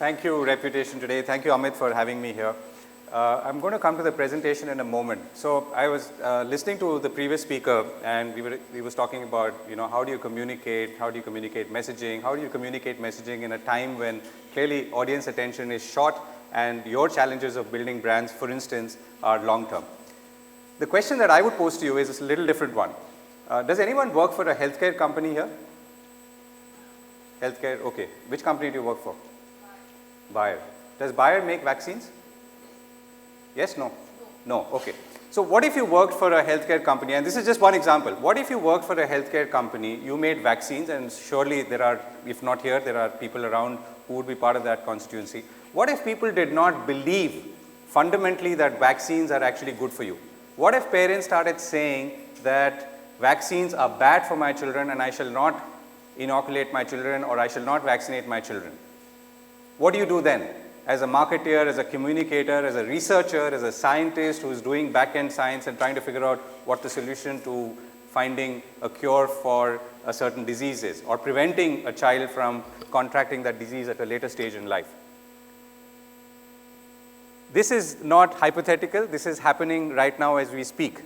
Thank you, Reputation, today. Thank you, Amit, for having me here. I'm going to come to the presentation in a moment. So I was listening to the previous speaker, and he was talking about, how do you communicate messaging, how do you communicate messaging in a time when clearly audience attention is short and your challenges of building brands, for instance, are long-term. The question that I would pose to you is a little different one. Does anyone work for a healthcare company here? Healthcare, okay. Which company do you work for? Bayer. Does Bayer make vaccines? Yes, no? No, okay. So what if you worked for a healthcare company, and this is just one example. What if you worked for a healthcare company, you made vaccines, and surely there are, if not here, there are people around who would be part of that constituency. What if people did not believe fundamentally that vaccines are actually good for you? What if parents started saying that vaccines are bad for my children and I shall not inoculate my children or I shall not vaccinate my children? What do you do then? As a marketer, as a communicator, as a researcher, as a scientist who is doing back-end science and trying to figure out what the solution to finding a cure for a certain disease is, or preventing a child from contracting that disease at a later stage in life. This is not hypothetical. This is happening right now as we speak.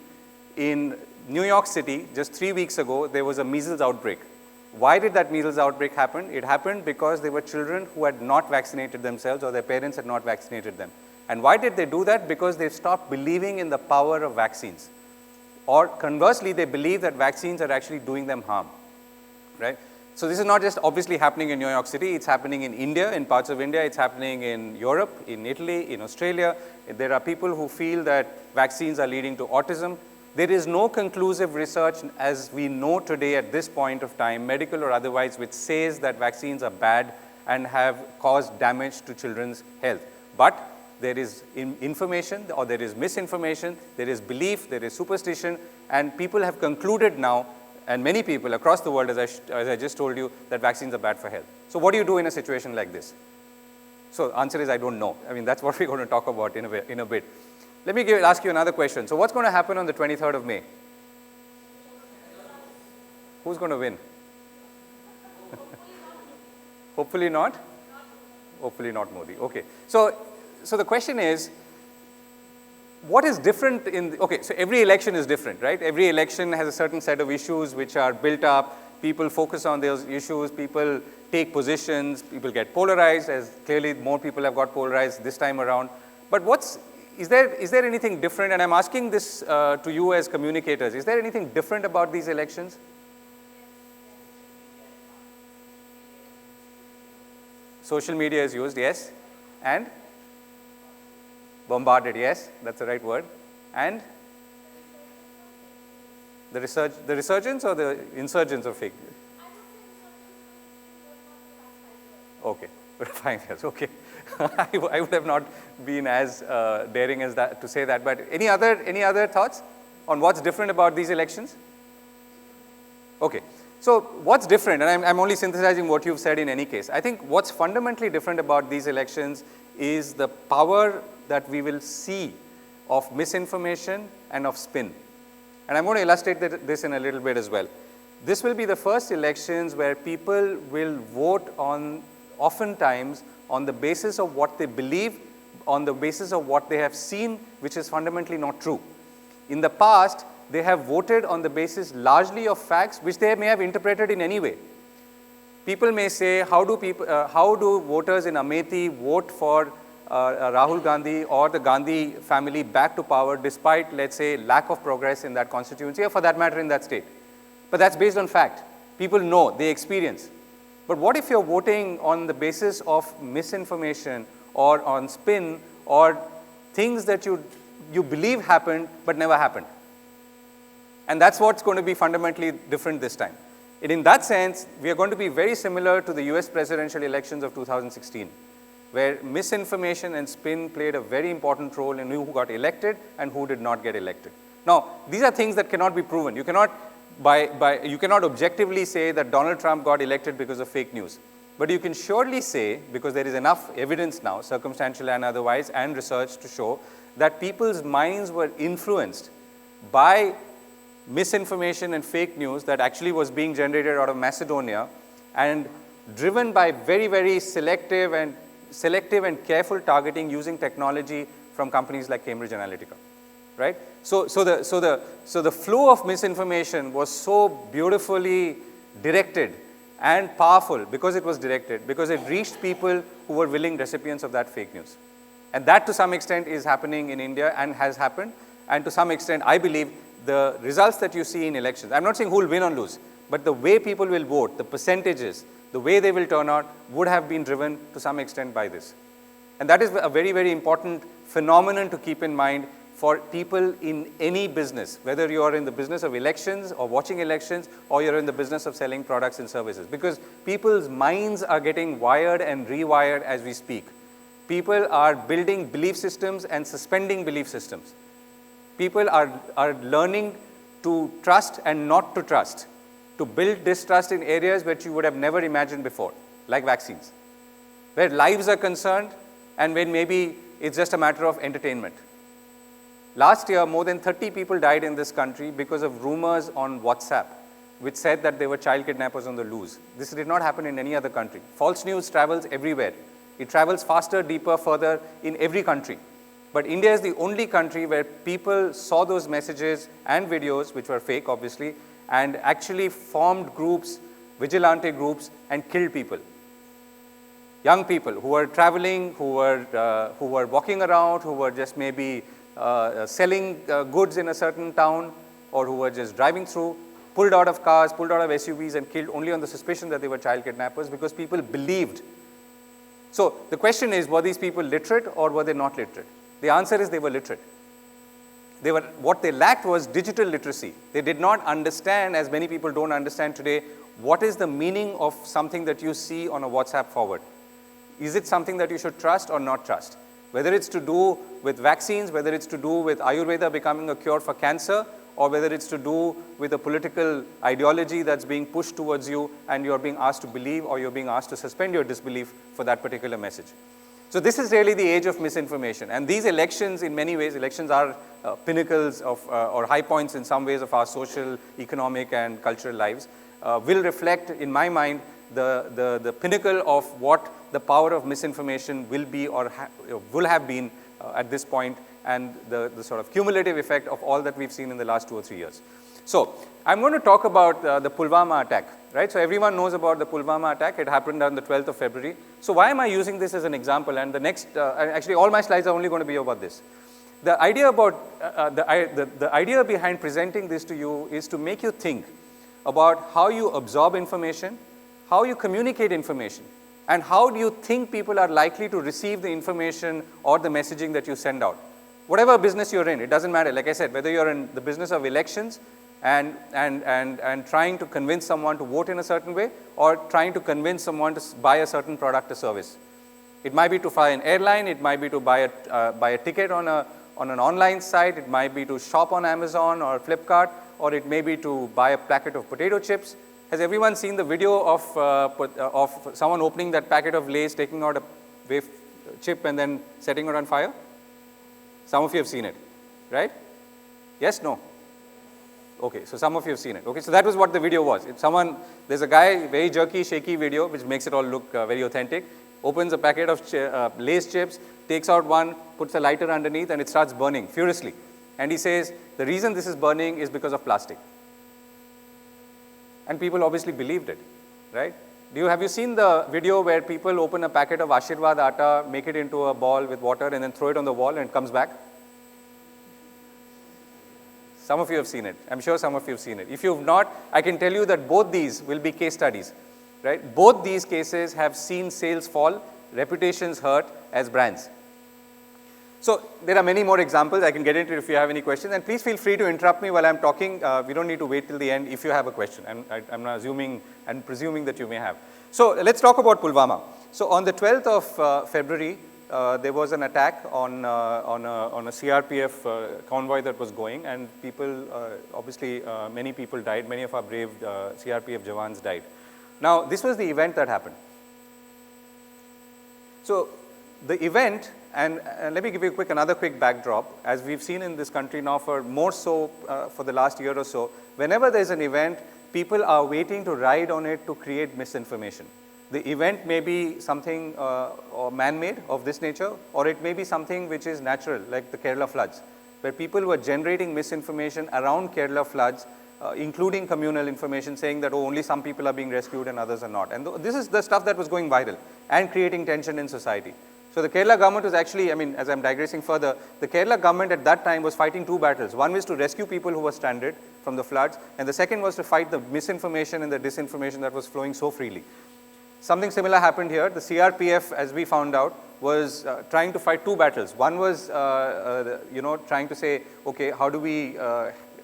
In New York City, just 3 weeks ago, there was a measles outbreak. Why did that measles outbreak happen? It happened because there were children who had not vaccinated themselves or their parents had not vaccinated them. And why did they do that? Because they stopped believing in the power of vaccines. Or conversely, they believe that vaccines are actually doing them harm, right? So this is not just obviously happening in New York City, it's happening in India, in parts of India, it's happening in Europe, in Italy, in Australia. There are people who feel that vaccines are leading to autism. There is no conclusive research as we know today at this point of time, medical or otherwise, which says that vaccines are bad and have caused damage to children's health. But there is information or there is misinformation, there is belief, there is superstition, and people have concluded now, and many people across the world, as I just told you, that vaccines are bad for health. So what do you do in a situation like this? So the answer is I don't know. I mean, that's what we're going to talk about in a bit. Let me ask you another question. So what's going to happen on the 23rd of May? Who's going to win? Hopefully not? Hopefully not Modi. Okay. So the question is, what is different okay, so every election is different, right? Every election has a certain set of issues which are built up. People focus on those issues. People take positions. People get polarized, as clearly more people have got polarized this time around. But is there anything different? And I'm asking this to you as communicators. Is there anything different about these elections? Social media is used, yes. And? Bombarded, yes. That's the right word. And? The resurgence or the insurgence of fake news? Okay, 5 years, okay. I would have not been as daring as that to say that, but any other thoughts on what's different about these elections? Okay, so what's different, and I'm only synthesizing what you've said in any case. I think what's fundamentally different about these elections is the power that we will see of misinformation and of spin. And I'm going to illustrate this in a little bit as well. This will be the first elections where people will vote oftentimes on the basis of what they believe, on the basis of what they have seen, which is fundamentally not true. In the past, they have voted on the basis largely of facts, which they may have interpreted in any way. People may say, how do voters in Amethi vote for Rahul Gandhi or the Gandhi family back to power despite, let's say, lack of progress in that constituency, or for that matter in that state? But that's based on fact. People know, they experience. But what if you're voting on the basis of misinformation or on spin or things that you believe happened but never happened? And that's what's going to be fundamentally different this time. And in that sense, we are going to be very similar to the US presidential elections of 2016, where misinformation and spin played a very important role in who got elected and who did not get elected. Now, these are things that cannot be proven. You cannot objectively say that Donald Trump got elected because of fake news. But you can surely say, because there is enough evidence now, circumstantial and otherwise, and research to show that people's minds were influenced by misinformation and fake news that actually was being generated out of Macedonia and driven by very, very selective and selective and careful targeting using technology from companies like Cambridge Analytica, right? So the flow of misinformation was so beautifully directed and powerful because it was directed, because it reached people who were willing recipients of that fake news. And that to some extent is happening in India and has happened. And to some extent, I believe the results that you see in elections, I'm not saying who will win or lose, but the way people will vote, the percentages, the way they will turn out would have been driven to some extent by this. And that is a very, very important phenomenon to keep in mind for people in any business, whether you are in the business of elections or watching elections, or you're in the business of selling products and services, because people's minds are getting wired and rewired as we speak. People are building belief systems and suspending belief systems. People are learning to trust and not to trust, to build distrust in areas which you would have never imagined before, like vaccines, where lives are concerned and when maybe it's just a matter of entertainment. Last year, more than 30 people died in this country because of rumors on WhatsApp, which said that they were child kidnappers on the loose. This did not happen in any other country. False news travels everywhere. It travels faster, deeper, further in every country. But India is the only country where people saw those messages and videos, which were fake, obviously, and actually formed groups, vigilante groups, and killed people. Young people who were traveling, who were walking around, who were just maybe selling goods in a certain town, or who were just driving through, pulled out of cars, pulled out of SUVs, and killed only on the suspicion that they were child kidnappers because people believed. So the question is, were these people literate or were they not literate? The answer is they were literate. What they lacked was digital literacy. They did not understand, as many people don't understand today, what is the meaning of something that you see on a WhatsApp forward. Is it something that you should trust or not trust? Whether it's to do with vaccines, whether it's to do with Ayurveda becoming a cure for cancer, or whether it's to do with a political ideology that's being pushed towards you and you're being asked to believe, or you're being asked to suspend your disbelief for that particular message. So this is really the age of misinformation. And these elections, in many ways, elections are pinnacles of, or high points in some ways of our social, economic, and cultural lives, will reflect, in my mind, the pinnacle of what the power of misinformation will be or will have been at this point, and the sort of cumulative effect of all that we've seen in the last 2 or 3 years. So I'm going to talk about the Pulwama attack, right? So everyone knows about the Pulwama attack. It happened on the 12th of February. So why am I using this as an example? And the next, actually all my slides are only going to be about this. The idea about, the idea behind presenting this to you is to make you think about how you absorb information, how you communicate information, and how do you think people are likely to receive the information or the messaging that you send out. Whatever business you're in, it doesn't matter. Like I said, whether you're in the business of elections and trying to convince someone to vote in a certain way, or trying to convince someone to buy a certain product or service. It might be to fly an airline, it might be to buy a ticket on an online site, it might be to shop on Amazon or Flipkart, or it may be to buy a packet of potato chips. Has everyone seen the video of someone opening that packet of Lay's, taking out a chip and then setting it on fire? Some of you have seen it, right? Yes, no? Okay, so some of you have seen it. Okay, so that was what the video was. If there's a guy, very jerky, shaky video, which makes it all look very authentic, opens a packet of Lay's chips, takes out one, puts a lighter underneath, and it starts burning furiously. And he says, the reason this is burning is because of plastic. And people obviously believed it, right? Have you seen the video where people open a packet of Ashirwad atta, make it into a ball with water, and then throw it on the wall and it comes back? Some of you have seen it. I'm sure some of you have seen it. If you have not, I can tell you that both these will be case studies, right? Both these cases have seen sales fall, reputations hurt as brands. So there are many more examples. I can get into it if you have any questions. And please feel free to interrupt me while I'm talking. We don't need to wait till the end if you have a question. I'm assuming and presuming that you may have. So let's talk about Pulwama. So on the 12th of February, there was an attack on a CRPF convoy that was going, and people, obviously, many people died. Many of our brave CRPF Jawans died. Now, this was the event that happened. So the event, and let me give you another quick backdrop. As we've seen in this country now for more so for the last year or so, whenever there's an event, people are waiting to ride on it to create misinformation. The event may be something or man-made of this nature, or it may be something which is natural, like the Kerala floods, where people were generating misinformation around Kerala floods, including communal information saying that, oh, only some people are being rescued and others are not. And this is the stuff that was going viral and creating tension in society. So the Kerala government was actually, I mean, as I'm digressing further, the Kerala government at that time was fighting two battles. One was to rescue people who were stranded from the floods, and the second was to fight the misinformation and the disinformation that was flowing so freely. Something similar happened here. The CRPF, as we found out, was trying to fight two battles. One was, trying to say, okay, how do we,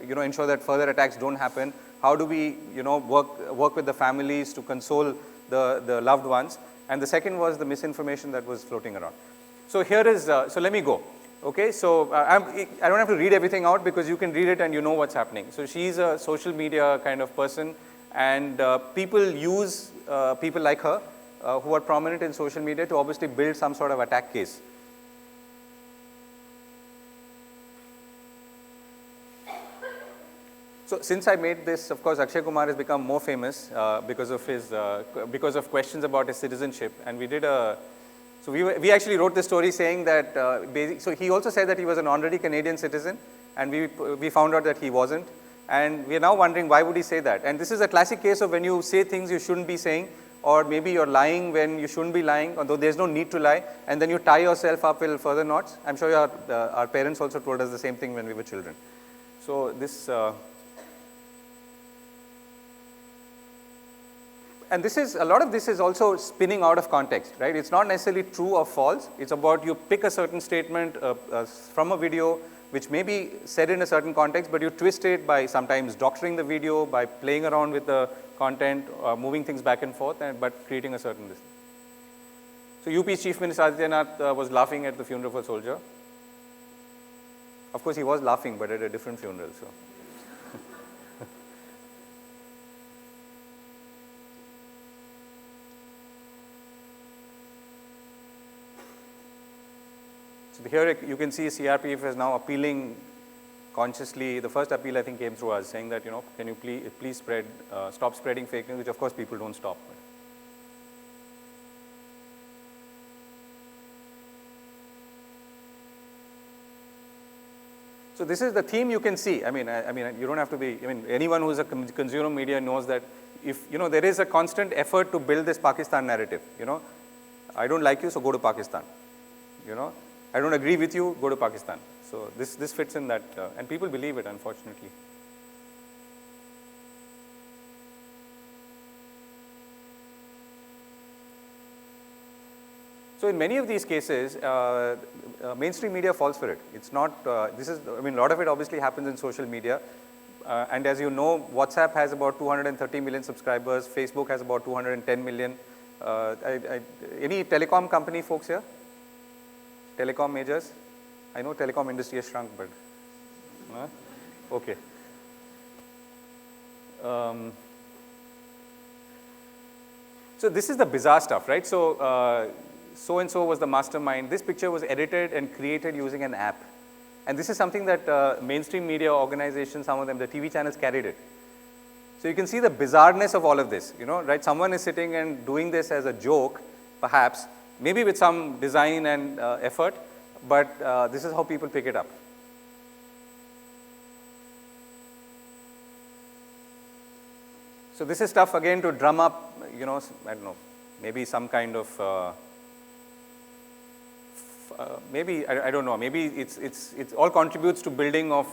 ensure that further attacks don't happen? How do we, work with the families to console the loved ones? And the second was the misinformation that was floating around. So here is, so let me go. Okay, so I don't have to read everything out because you can read it and you know what's happening. So she's a social media kind of person, and people use people like her who are prominent in social media to obviously build some sort of attack case. So since I made this, of course, Akshay Kumar has become more famous because of questions about his citizenship, and we did a. So we actually wrote the story saying that. So he also said that he was an honorary Canadian citizen, and we found out that he wasn't, and we are now wondering why would he say that. And this is a classic case of when you say things you shouldn't be saying, or maybe you're lying when you shouldn't be lying, although there's no need to lie, and then you tie yourself up with further knots. I'm sure our parents also told us the same thing when we were children. So this. And this is, a lot of this is also spinning out of context, right? It's not necessarily true or false. It's about you pick a certain statement from a video which may be said in a certain context, but you twist it by sometimes doctoring the video, by playing around with the content, moving things back and forth, but creating a certain list. So UP's Chief Minister Adityanath was laughing at the funeral of a soldier. Of course, he was laughing, but at a different funeral. So. So here you can see CRPF is now appealing consciously. The first appeal I think came through us saying that, can you please stop spreading fake news, which of course people don't stop. So this is the theme you can see. I mean, you don't have to be, anyone who is a consumer media knows that if, there is a constant effort to build this Pakistan narrative, I don't like you, so go to Pakistan, I don't agree with you, go to Pakistan. So this fits in that, and people believe it, unfortunately. So in many of these cases, mainstream media falls for it. It's not, a lot of it obviously happens in social media. And as you know, WhatsApp has about 230 million subscribers, Facebook has about 210 million. Any telecom company folks here? Telecom majors? I know telecom industry has shrunk, but okay. So this is the bizarre stuff, right? So so-and-so was the mastermind. This picture was edited and created using an app. And this is something that mainstream media organizations, some of them, the TV channels carried it. So you can see the bizarreness of all of this, right? Someone is sitting and doing this as a joke, perhaps, maybe with some design and effort, but this is how people pick it up. So this is stuff again to drum up, I don't know, maybe some kind of, maybe, I don't know, maybe it's all contributes to building of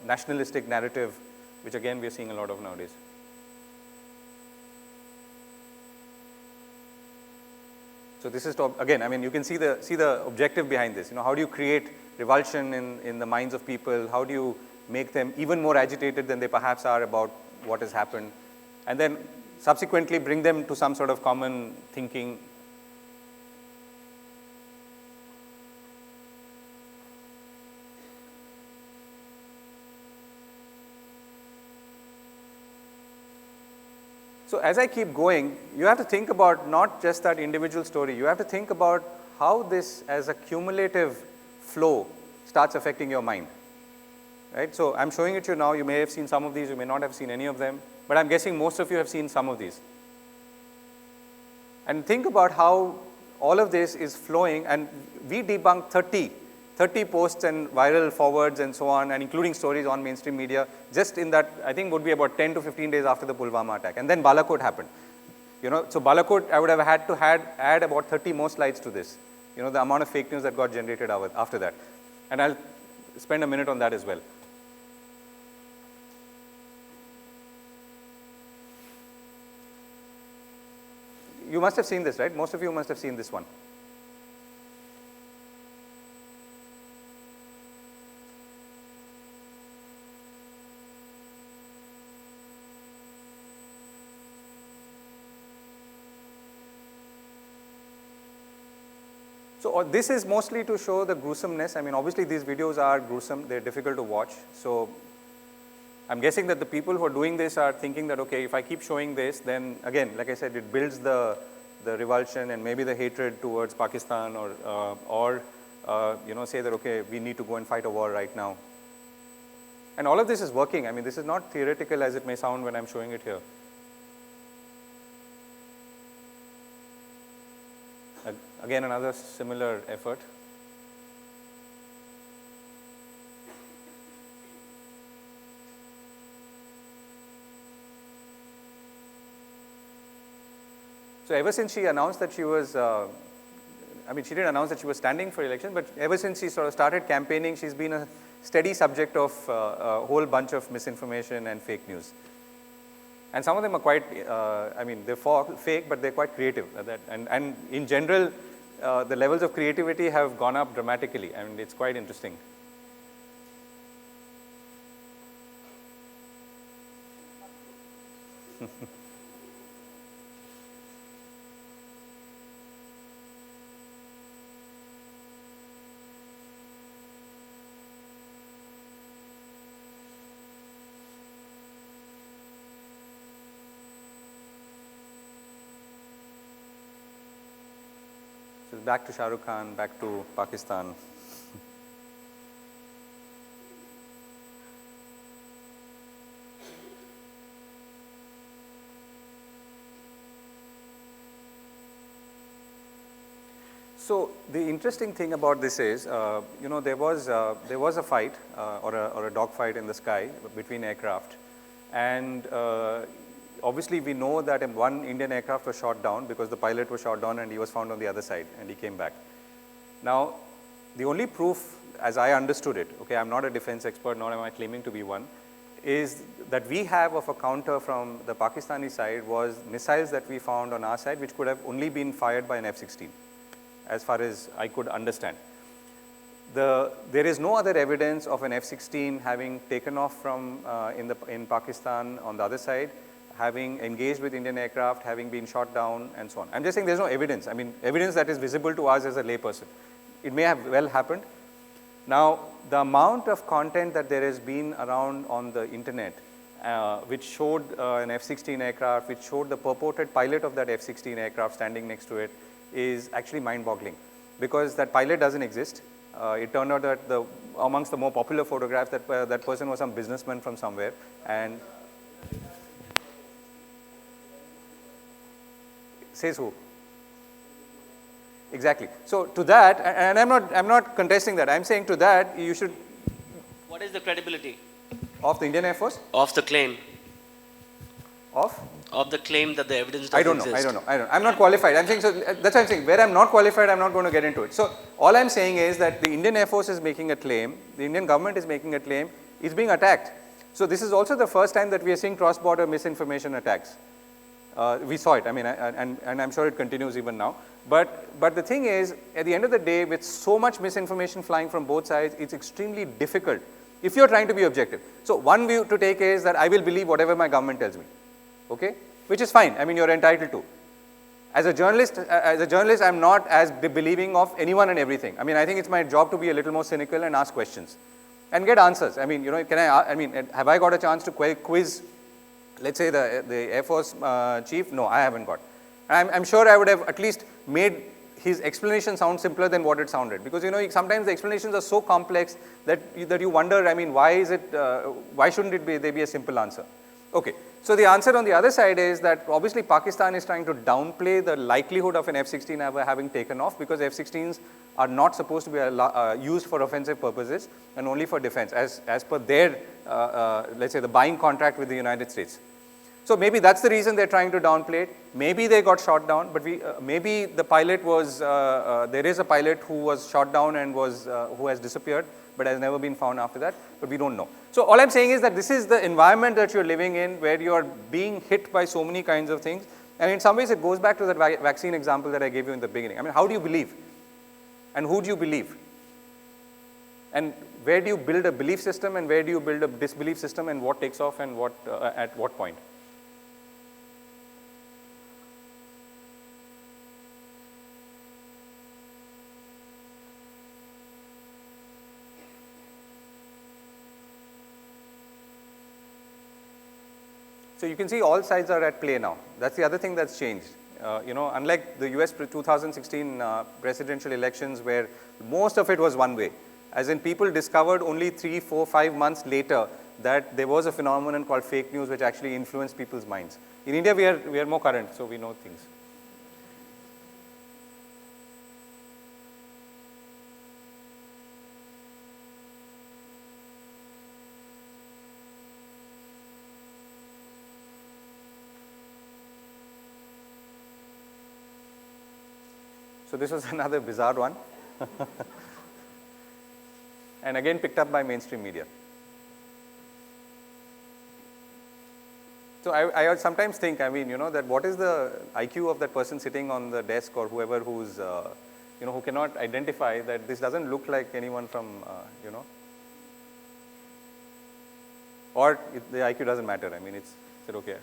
nationalistic narrative, which again we are seeing a lot of nowadays. So this is, again, you can see the objective behind this. How do you create revulsion in the minds of people? How do you make them even more agitated than they perhaps are about what has happened? And then subsequently bring them to some sort of common thinking. So as I keep going, you have to think about not just that individual story. You have to think about how this, as a cumulative flow, starts affecting your mind. Right? So I'm showing it to you now. You may have seen some of these. You may not have seen any of them. But I'm guessing most of you have seen some of these. And think about how all of this is flowing, and we debunked 30 posts and viral forwards and so on, and including stories on mainstream media, just in that, I think would be about 10 to 15 days after the Pulwama attack. And then Balakot happened. So Balakot, I would have had to add about 30 more slides to this. The amount of fake news that got generated after that. And I'll spend a minute on that as well. You must have seen this, right? Most of you must have seen this one. So this is mostly to show the gruesomeness. I mean, obviously these videos are gruesome. They're difficult to watch. So I'm guessing that the people who are doing this are thinking that, okay, if I keep showing this, then again, like I said, it builds the revulsion and maybe the hatred towards Pakistan, or say that, okay, we need to go and fight a war right now. And all of this is working. I mean, this is not theoretical as it may sound when I'm showing it here. Again, another similar effort. So ever since she announced that she was, she didn't announce that she was standing for election, but ever since she sort of started campaigning, she's been a steady subject of a whole bunch of misinformation and fake news. And some of them are quite, they're fake, but they're quite creative. And in general, the levels of creativity have gone up dramatically. I mean, it's quite interesting. So back to Shah Rukh Khan, back to Pakistan. So the interesting thing about this is, there was a fight or a dogfight in the sky between aircraft, and obviously we know that one Indian aircraft was shot down because the pilot was shot down and he was found on the other side and he came back. Now, the only proof, as I understood it, okay, I'm not a defense expert, nor am I claiming to be one, is that we have of a counter from the Pakistani side was missiles that we found on our side, which could have only been fired by an F-16, as far as I could understand. There is no other evidence of an F-16 having taken off from in Pakistan on the other side, having engaged with Indian aircraft, having been shot down, and so on. I'm just saying there's no evidence. I mean, evidence that is visible to us as a layperson. It may have well happened. Now, the amount of content that there has been around on the internet, which showed an F-16 aircraft, which showed the purported pilot of that F-16 aircraft standing next to it, is actually mind-boggling, because that pilot doesn't exist. It turned out that amongst the more popular photographs, that person was some businessman from somewhere, and says who? Exactly. So to that, and I'm not contesting that. I'm saying to that you should. What is the credibility of the Indian Air Force? Of the claim. Of the claim that the evidence doesn't exist. I don't know. I'm not qualified. I'm saying, so that's what I'm saying. Where I'm not qualified, I'm not going to get into it. So all I'm saying is that the Indian Air Force is making a claim, the Indian government is making a claim, it's being attacked. So this is also the first time that we are seeing cross-border misinformation attacks. We saw it, I mean, and I'm sure it continues even now. But the thing is, at the end of the day, with so much misinformation flying from both sides, it's extremely difficult if you're trying to be objective. So one view to take is that I will believe whatever my government tells me, okay? Which is fine, I mean, you're entitled to. As a journalist, I'm not as believing of anyone and everything. I mean, I think it's my job to be a little more cynical and ask questions and get answers. I mean, have I got a chance to quiz, let's say, the Air Force chief? No, I haven't got. I'm sure I would have at least made his explanation sound simpler than what it sounded, because sometimes the explanations are so complex that you wonder, I mean, why shouldn't there be a simple answer? Okay. So the answer on the other side is that obviously Pakistan is trying to downplay the likelihood of an F-16 ever having taken off, because F-16s are not supposed to be used for offensive purposes and only for defense, as per their, let's say, the buying contract with the United States. So maybe that's the reason they're trying to downplay it. Maybe they got shot down, but maybe the pilot was, there is a pilot who was shot down and who has disappeared, but has never been found after that, but we don't know. So all I'm saying is that this is the environment that you're living in, where you're being hit by so many kinds of things. And in some ways it goes back to that vaccine example that I gave you in the beginning. I mean, how do you believe? And who do you believe? And where do you build a belief system, and where do you build a disbelief system, and what takes off and what, at what point? So you can see all sides are at play now. That's the other thing that's changed. Unlike the US 2016 presidential elections, where most of it was one way, as in people discovered only 3, 4, 5 months later that there was a phenomenon called fake news which actually influenced people's minds. In India, we are more current, so we know things. So this was another bizarre one. And again picked up by mainstream media. So I sometimes think, I mean, that what is the IQ of that person sitting on the desk, or whoever who's, who cannot identify that this doesn't look like anyone from, or the IQ doesn't matter. I mean, it's said, okay,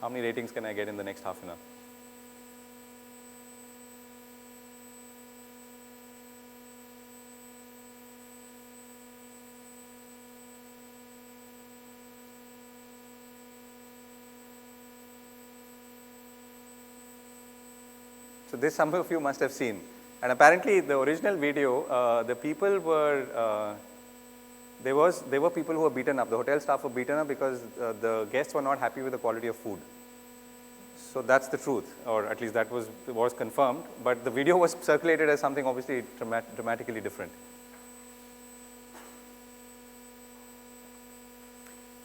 how many ratings can I get in the next half an hour? So this some of you must have seen. And apparently the original video, the people were, there were people who were beaten up. The hotel staff were beaten up because the guests were not happy with the quality of food. So that's the truth, or at least that was confirmed. But the video was circulated as something obviously dramatically different.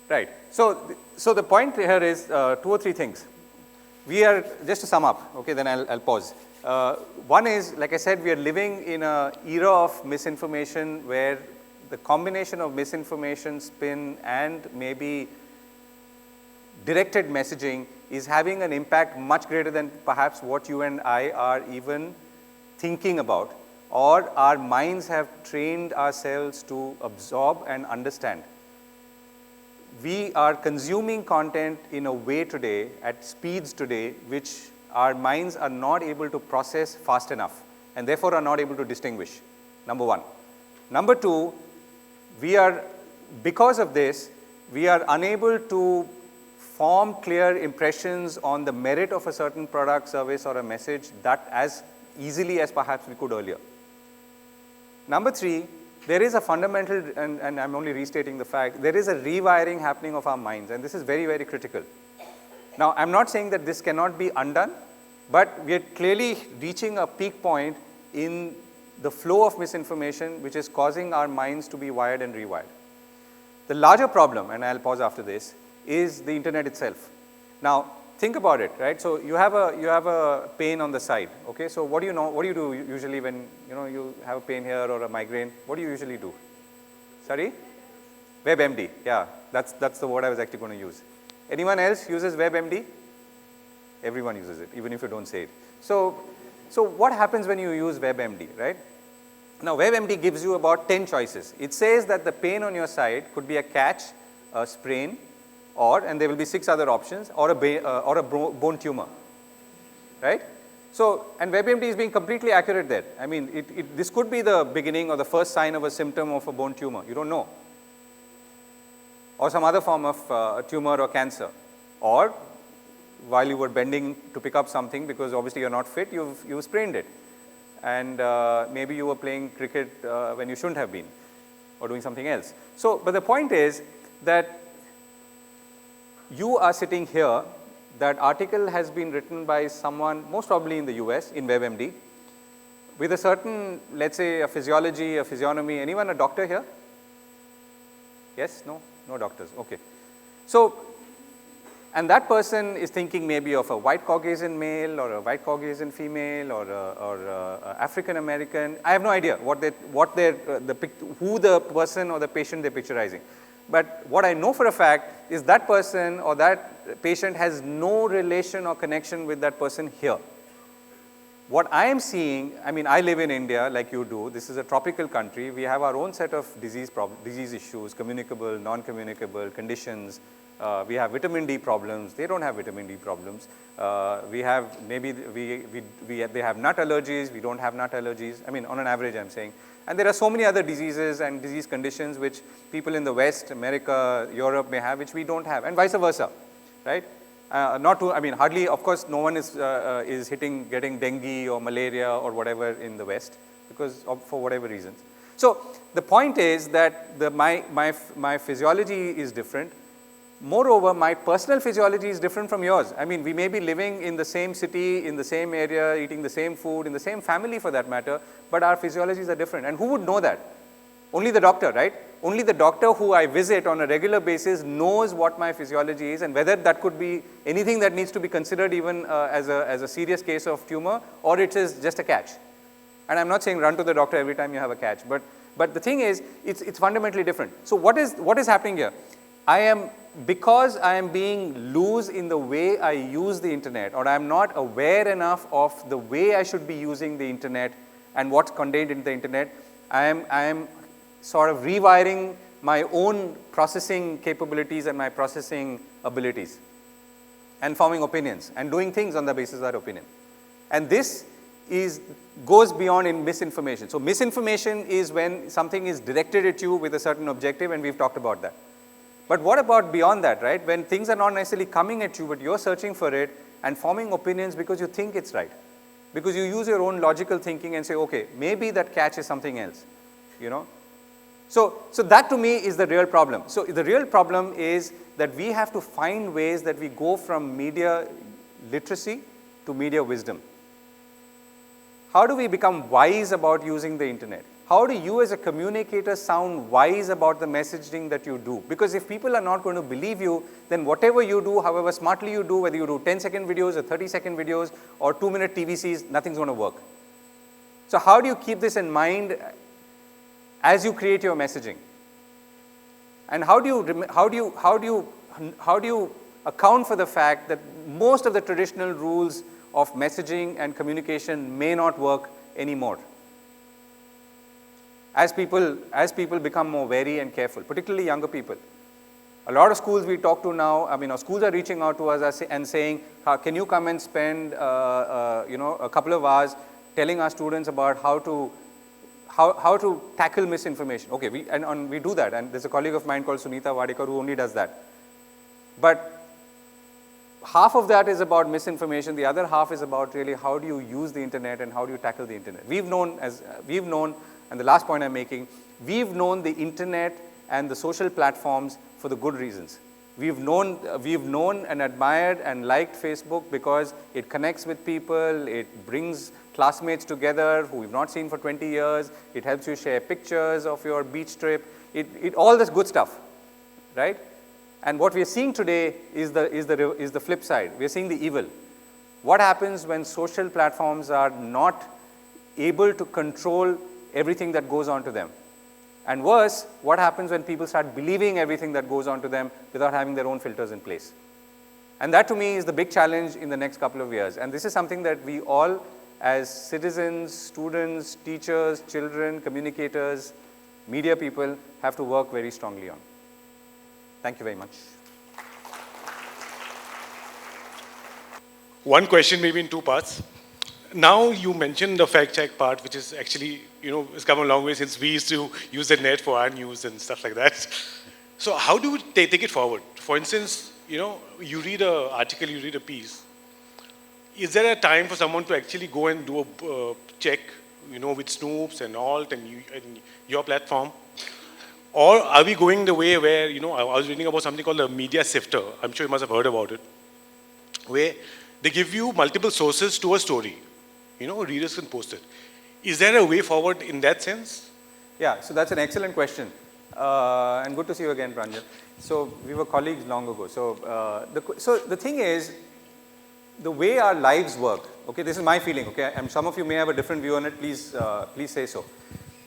Right. So the point here is 2 or 3 things. We are, just to sum up, okay, then I'll pause. One is, like I said, we are living in an era of misinformation where the combination of misinformation, spin, and maybe directed messaging is having an impact much greater than perhaps what you and I are even thinking about, or our minds have trained ourselves to absorb and understand. We are consuming content in a way today, at speeds today, which our minds are not able to process fast enough, and therefore are not able to distinguish, number one. Number two, because of this, we are unable to form clear impressions on the merit of a certain product, service, or a message that as easily as perhaps we could earlier. Number three, there is a fundamental, and I'm only restating the fact, there is a rewiring happening of our minds, and this is very, very critical. Now, I'm not saying that this cannot be undone, but we are clearly reaching a peak point in the flow of misinformation, which is causing our minds to be wired and rewired. The larger problem, and I'll pause after this, is the internet itself. Now, think about it, right? So you have a pain on the side, okay? So what do you do usually when you have a pain here or a migraine? What do you usually do? Sorry? WebMD, yeah, that's the word I was actually going to use. Anyone else uses WebMD? Everyone uses it, even if you don't say it. So what happens when you use WebMD, right? Now, WebMD gives you about 10 choices. It says that the pain on your side could be a catch, a sprain, and there will be 6 other options, or a bone tumor, right? So, and WebMD is being completely accurate there. I mean, this could be the beginning or the first sign of a symptom of a bone tumor. You don't know. Or some other form of tumor or cancer. Or while you were bending to pick up something, because obviously you're not fit, you've sprained it. And maybe you were playing cricket when you shouldn't have been, or doing something else. So, but the point is that you are sitting here, that article has been written by someone, most probably in the US, in WebMD, with a certain, let's say, a physiology, a physiognomy. Anyone a doctor here? Yes? No? No doctors. Okay. So, and that person is thinking maybe of a white Caucasian male or a white Caucasian female or a African American. I have no idea who the person or the patient they're picturizing. But what I know for a fact is that person or that patient has no relation or connection with that person here. What I am seeing, I mean, I live in India like you do. This is a tropical country. We have our own set of disease issues, communicable, non-communicable conditions. We have vitamin D problems. They don't have vitamin D problems. We have maybe they have nut allergies. We don't have nut allergies. I mean, on an average, I'm saying. And there are so many other diseases and disease conditions which people in the West, America, Europe may have, which we don't have, and vice versa, right? I mean, hardly, of course, no one is getting dengue or malaria or whatever in the West because for whatever reasons. So the point is that my physiology is different. Moreover, my personal physiology is different from yours. I mean, we may be living in the same city, in the same area, eating the same food, in the same family for that matter, but our physiologies are different. And who would know that? Only the doctor, right? Only the doctor who I visit on a regular basis knows what my physiology is and whether that could be anything that needs to be considered even as a serious case of tumor, or it is just a catch. And I'm not saying run to the doctor every time you have a catch, but the thing is, it's fundamentally different. So what is happening here? Because I am being loose in the way I use the internet, or I am not aware enough of the way I should be using the internet and what's contained in the internet, I am sort of rewiring my own processing capabilities and my processing abilities and forming opinions and doing things on the basis of that opinion. And this goes beyond in misinformation. So misinformation is when something is directed at you with a certain objective, and we've talked about that. But what about beyond that, right? When things are not necessarily coming at you, but you're searching for it and forming opinions because you think it's right. Because you use your own logical thinking and say, okay, maybe that catch is something else, you know? So that to me is the real problem. So the real problem is that we have to find ways that we go from media literacy to media wisdom. How do we become wise about using the internet? How do you as a communicator sound wise about the messaging that you do? Because if people are not going to believe you, then whatever you do, however smartly you do, whether you do 10-second videos or 30-second videos or 2-minute TVCs, nothing's going to work. So how do you keep this in mind as you create your messaging? And how do you account for the fact that most of the traditional rules of messaging and communication may not work anymore? As people become more wary and careful, particularly younger people. A lot of schools we talk to now, I mean, our schools are reaching out to us and saying, can you come and spend a couple of hours telling our students about how to tackle misinformation? Okay, we do that, and there's a colleague of mine called Sunita Wadekar who only does that. But half of that is about misinformation, the other half is about really how do you use the internet and how do you tackle the internet. We've known, and the last point I'm making, we've known the internet and the social platforms for the good reasons. We've known and admired and liked Facebook because it connects with people, it brings classmates together who we've not seen for 20 years, it helps you share pictures of your beach trip, all this good stuff, right? And what we are seeing today is the flip side. We are seeing the evil. What happens when social platforms are not able to control everything that goes on to them? And worse, what happens when people start believing everything that goes on to them without having their own filters in place? And that to me is the big challenge in the next couple of years. And this is something that we all as citizens, students, teachers, children, communicators, media people have to work very strongly on. Thank you very much. One question maybe in two parts. Now you mentioned the fact check part, which is actually, it's come a long way since we used to use the net for our news and stuff like that. So how do we take it forward? For instance, you read an article, you read a piece. Is there a time for someone to actually go and do a check, with Snoops and Alt and your platform? Or are we going the way where, I was reading about something called a media sifter. I'm sure you must have heard about it, where they give you multiple sources to a story. Readers can post it. Is there a way forward in that sense? Yeah, so that's an excellent question. And good to see you again, Pranjal. So we were colleagues long ago. So the thing is, the way our lives work, okay, this is my feeling, okay, and some of you may have a different view on it, please say so.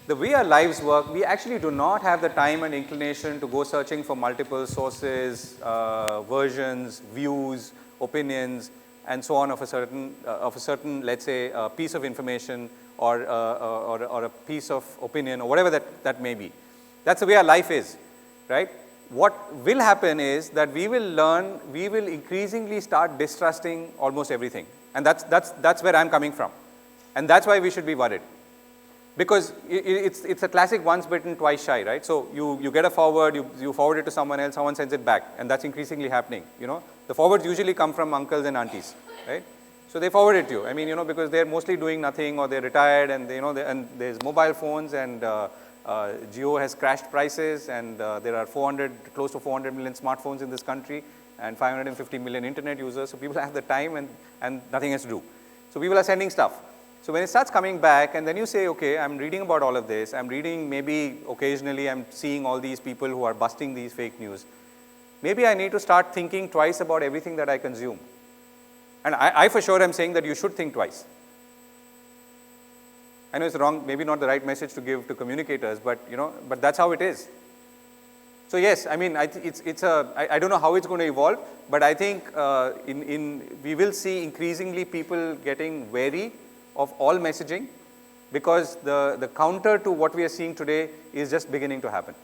The way our lives work, we actually do not have the time and inclination to go searching for multiple sources, versions, views, opinions, and so on of a certain, let's say, piece of information or a piece of opinion or whatever that may be. That's the way our life is, right? What will happen is that we will increasingly start distrusting almost everything. And that's where I'm coming from. And that's why we should be worried. Because it's a classic once bitten, twice shy, right? So you get a forward, you forward it to someone else, someone sends it back, and that's increasingly happening, The forwards usually come from uncles and aunties, right? So they forward it to you. I mean, because they're mostly doing nothing or they're retired and, and there's mobile phones and Jio has crashed prices and there are close to 400 million smartphones in this country and 550 million internet users. So people have the time and nothing else to do. So people are sending stuff. So when it starts coming back and then you say, okay, I'm reading about all of this. I'm reading, maybe occasionally I'm seeing all these people who are busting these fake news. Maybe I need to start thinking twice about everything that I consume. And I for sure am saying that you should think twice. I know it's wrong, maybe not the right message to give to communicators, but but that's how it is. So yes, I mean, I don't know how it's going to evolve, but I think we will see increasingly people getting wary of all messaging because the counter to what we are seeing today is just beginning to happen.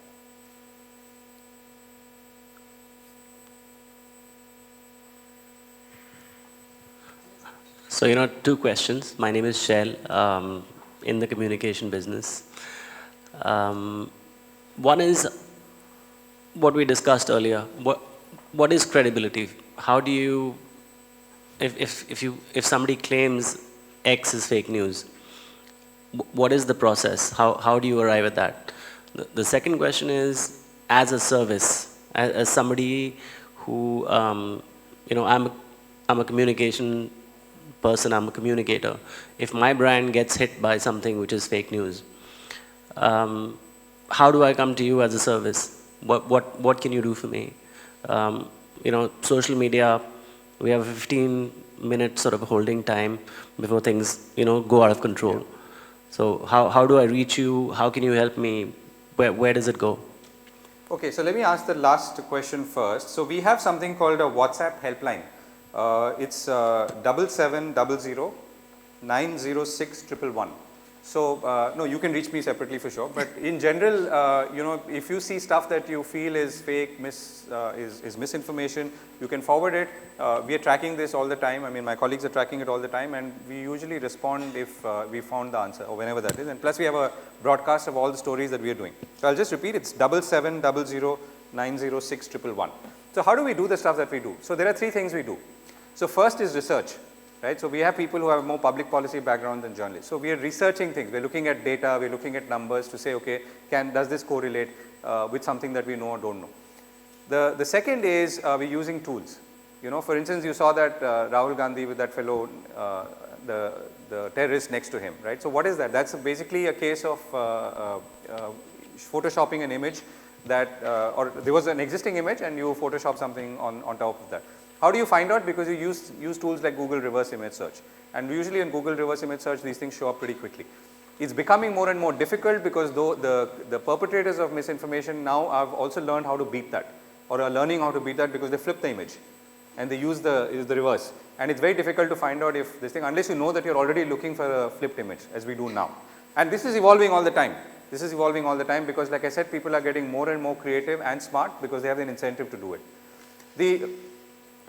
So, 2 questions. My name is Shell, in the communication business. One is what we discussed earlier. What is credibility? How do you, if somebody claims X is fake news, what is the process? How do you arrive at that? The second question is, as a service, as somebody who, I'm a communication person, I'm a communicator. If my brand gets hit by something which is fake news, how do I come to you as a service? What can you do for me? Social media, we have a 15-minute sort of holding time before things, go out of control. Yeah. So how do I reach you? How can you help me? Where does it go? Okay, so let me ask the last question first. So we have something called a WhatsApp helpline. It's 7700 906 111. So no, you can reach me separately for sure. But in general, if you see stuff that you feel is fake, is misinformation, you can forward it. We are tracking this all the time. I mean, my colleagues are tracking it all the time, and we usually respond if we found the answer or whenever that is. And plus, we have a broadcast of all the stories that we are doing. So I'll just repeat. It's 7700 906 111. So how do we do the stuff that we do? So there are 3 things we do. So first is research, right? So we have people who have more public policy background than journalists. So we are researching things. We're looking at data. We're looking at numbers to say, okay, does this correlate with something that we know or don't know? The second is we're using tools. For instance, you saw that Rahul Gandhi with that fellow, the terrorist next to him, right? So what is that? That's basically a case of photoshopping an image that, or there was an existing image and you Photoshop something on top of that. How do you find out? Because you use tools like Google reverse image search. And usually in Google reverse image search, these things show up pretty quickly. It's becoming more and more difficult because the perpetrators of misinformation now have also learned how to beat that, or are learning how to beat that because they flip the image and they use the reverse. And it's very difficult to find out if this thing, unless you know that you're already looking for a flipped image, as we do now. And this is evolving all the time. This is evolving all the time because, like I said, people are getting more and more creative and smart because they have an incentive to do it.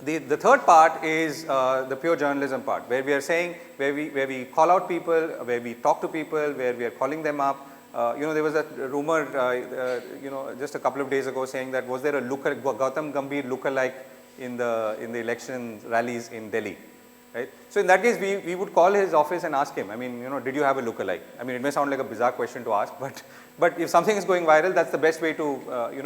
The third part is the pure journalism part, where we are saying, where we call out people, where we talk to people, where we are calling them up. There was a rumor, just a couple of days ago saying that was there a Gautam Gambhir lookalike in the election rallies in Delhi. right? So in that case, we would call his office and ask him, I mean, did you have a lookalike? I mean, it may sound like a bizarre question to ask, but if something is going viral, that's the best way to,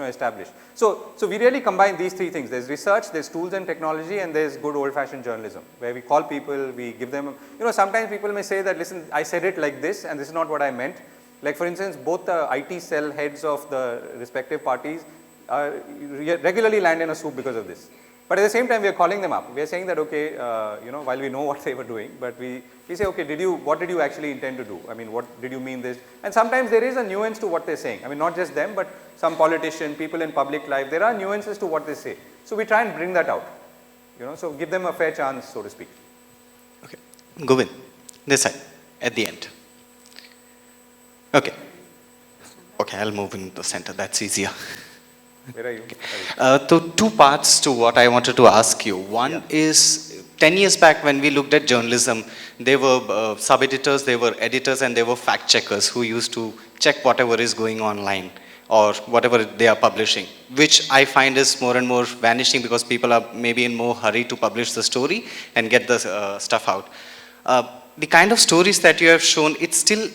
establish. So we really combine these three things. There's research, there's tools and technology, and there's good old-fashioned journalism, where we call people, we give them, sometimes people may say that, listen, I said it like this, and this is not what I meant. Like, for instance, both the IT cell heads of the respective parties regularly land in a soup because of this. But at the same time, we are calling them up. We are saying that, okay, while we know what they were doing, but we say, okay, what did you actually intend to do? I mean, what did you mean this? And sometimes there is a nuance to what they're saying. I mean, not just them, but some politician, people in public life, there are nuances to what they say. So we try and bring that out, so give them a fair chance, so to speak. Okay. Govind, this side, at the end. Okay. Okay, I'll move in the center. That's easier. Where are you? So two parts to what I wanted to ask you. One is 10 years back when we looked at journalism, there were sub-editors, there were editors, and there were fact-checkers who used to check whatever is going online or whatever they are publishing, which I find is more and more vanishing because people are maybe in more hurry to publish the story and get the stuff out. The kind of stories that you have shown, it's still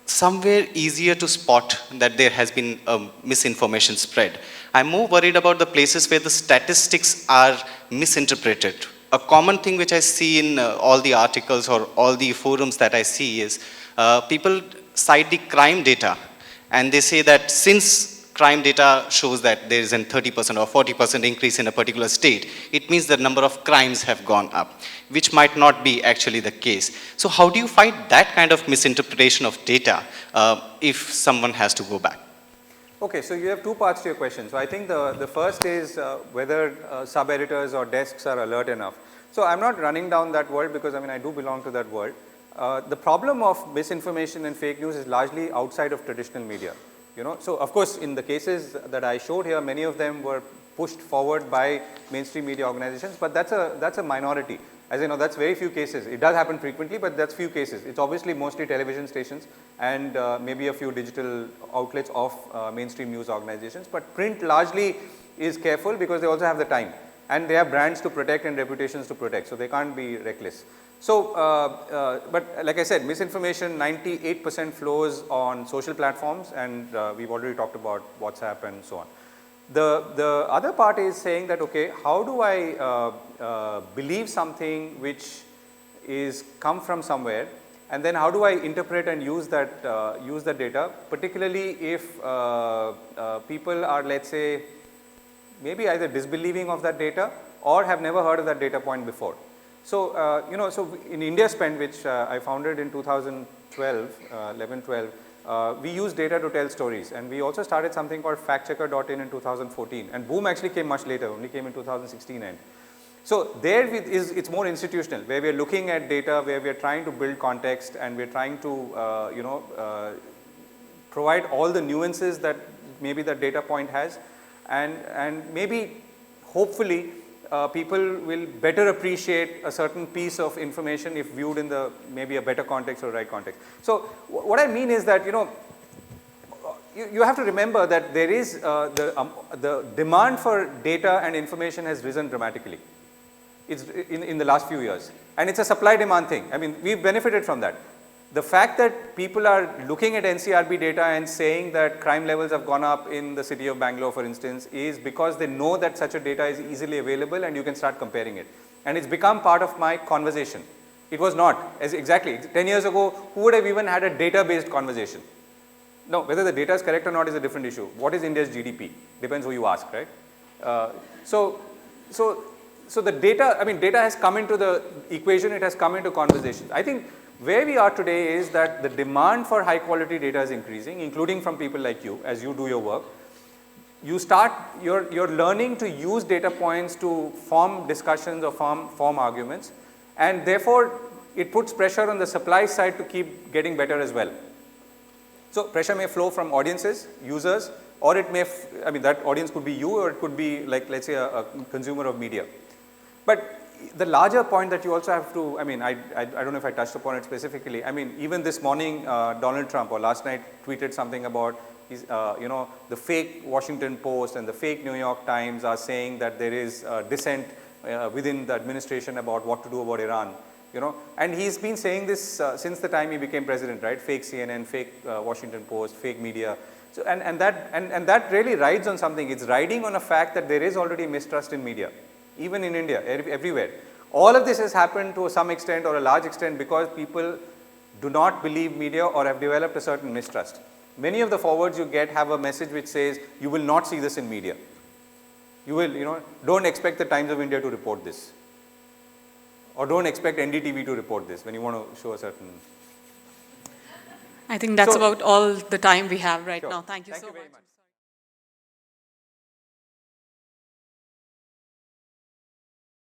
somewhere easier to spot that there has been misinformation spread. I'm more worried about the places where the statistics are misinterpreted. A common thing which I see in all the articles or all the forums that I see is people cite the crime data and they say that since crime data shows that there is a 30% or 40% increase in a particular state, it means the number of crimes have gone up, which might not be actually the case. So how do you fight that kind of misinterpretation of data if someone has to go back? Okay, so you have two parts to your question. So I think the first is whether sub-editors or desks are alert enough. So I'm not running down that world because I do belong to that world. The problem of misinformation and fake news is largely outside of traditional media. So of course in the cases that I showed here, many of them were pushed forward by mainstream media organizations, but that's a minority. As you know, that's very few cases. It does happen frequently, but that's few cases. It's obviously mostly television stations and maybe a few digital outlets of mainstream news organizations. But print largely is careful because they also have the time and they have brands to protect and reputations to protect. So they can't be reckless. So, but like I said, misinformation, 98% flows on social platforms and we've already talked about WhatsApp and so on. The other part is saying that, okay, how do I believe something which is come from somewhere, and then how do I interpret and use that data, particularly if people are, let's say, maybe either disbelieving of that data or have never heard of that data point before. So, so in IndiaSpend, which I founded in 2012, 11-12, we use data to tell stories, and we also started something called factchecker.in in 2014, and Boom actually came much later, only came in 2016 end. So there it's more institutional, where we are looking at data, where we are trying to build context, and we are trying to provide all the nuances that maybe the data point has, and maybe hopefully people will better appreciate a certain piece of information if viewed in the maybe a better context or right context. So what I mean is that you have to remember that there is the demand for data and information has risen dramatically. It's in the last few years, and it's a supply demand thing. I mean, we've benefited from that. The fact that people are looking at NCRB data and saying that crime levels have gone up in the city of Bangalore, for instance, is because they know that such a data is easily available and you can start comparing it. And it's become part of my conversation. It was not. Exactly. 10 years ago, who would have even had a data-based conversation? No, whether the data is correct or not is a different issue. What is India's GDP? Depends who you ask, right? So the data, data has come into the equation, it has come into conversation. I think where we are today is that the demand for high quality data is increasing, including from people like you as you do your work. You're learning to use data points to form discussions or form arguments, and therefore it puts pressure on the supply side to keep getting better as well. So pressure may flow from audiences, users, or it may, that audience could be you, or it could be like, let's say, a consumer of media. But the larger point that you also have to, I don't know if I touched upon it specifically. Even this morning, Donald Trump, or last night, tweeted something about, the fake Washington Post and the fake New York Times are saying that there is dissent within the administration about what to do about Iran. you know, and he's been saying this since the time he became president, right? Fake CNN, fake Washington Post, fake media. So, and that really rides on something. It's riding on a fact that there is already mistrust in media, even in India, everywhere. All of this has happened to some extent or a large extent because people do not believe media or have developed a certain mistrust. Many of the forwards you get have a message which says, you will not see this in media. You will, you know, don't expect the Times of India to report this. Or don't expect NDTV to report this when you want to show a certain... I think that's about all the time we have right Sure. now. Thank you Thank so you very much. much.